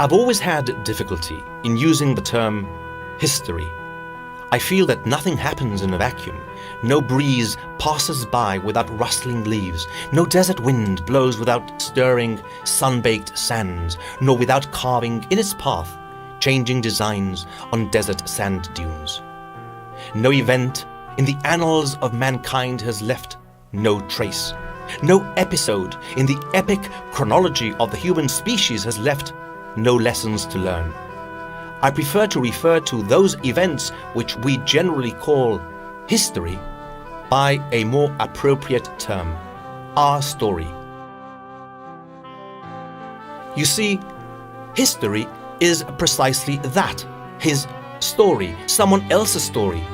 I've always had difficulty in using the term history. I feel that nothing happens in a vacuum. No breeze passes by without rustling leaves. No desert wind blows without stirring sun-baked sands, nor without carving in its path changing designs on desert sand dunes. No event in the annals of mankind has left no trace. No episode in the epic chronology of the human species has left no lessons to learn. I prefer to refer to those events which we generally call history by a more appropriate term, our story. You see, history is precisely that, his story, someone else's story.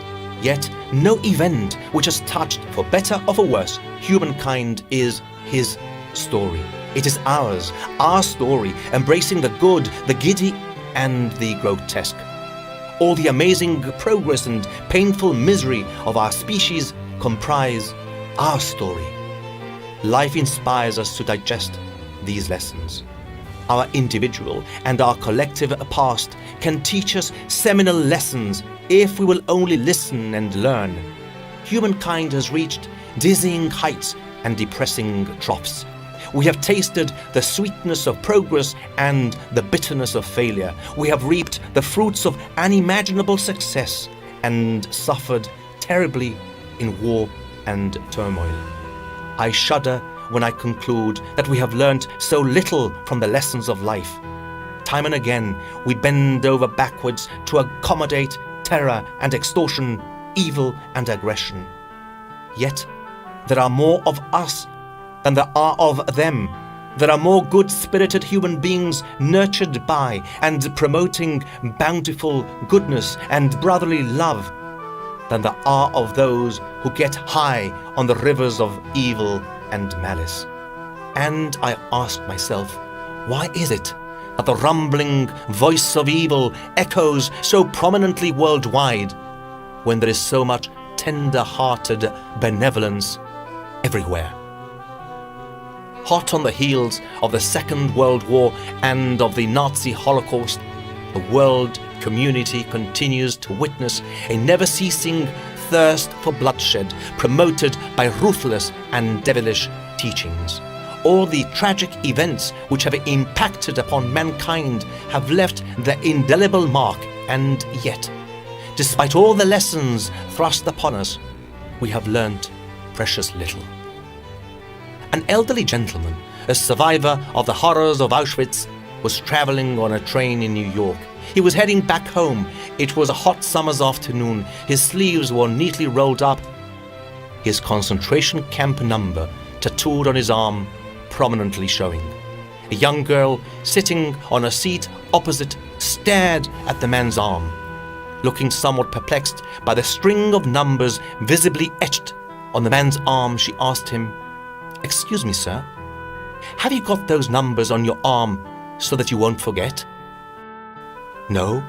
Yet no event which has touched, for better or for worse, humankind is his story. It is ours, our story, embracing the good, the giddy, and the grotesque. All the amazing progress and painful misery of our species comprise our story. Life inspires us to digest these lessons. Our individual and our collective past can teach us seminal lessons if we will only listen and learn. Humankind has reached dizzying heights and depressing troughs. We have tasted the sweetness of progress and the bitterness of failure. We have reaped the fruits of unimaginable success and suffered terribly in war and turmoil. I shudder when I conclude that we have learnt so little from the lessons of life. Time and again, we bend over backwards to accommodate terror and extortion, evil and aggression. Yet, there are more of us than there are of them. There are more good-spirited human beings nurtured by and promoting bountiful goodness and brotherly love than there are of those who get high on the rivers of evil and malice. And I ask myself, why is it that the rumbling voice of evil echoes so prominently worldwide when there is so much tender-hearted benevolence everywhere? Hot on the heels of the Second World War and of the Nazi Holocaust, the world community continues to witness a never-ceasing thirst for bloodshed promoted by ruthless and devilish teachings. All the tragic events which have impacted upon mankind have left their indelible mark, and yet, despite all the lessons thrust upon us, we have learnt precious little. An elderly gentleman, a survivor of the horrors of Auschwitz, was traveling on a train in New York. He was heading back home. It was a hot summer's afternoon. His sleeves were neatly rolled up. His concentration camp number tattooed on his arm, prominently showing. A young girl sitting on a seat opposite stared at the man's arm. Looking somewhat perplexed by the string of numbers visibly etched on the man's arm, she asked him, "Excuse me, sir, have you got those numbers on your arm so that you won't forget?" "No,"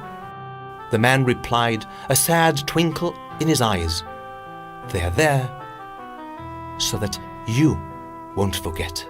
the man replied, a sad twinkle in his eyes. "They are there so that you won't forget."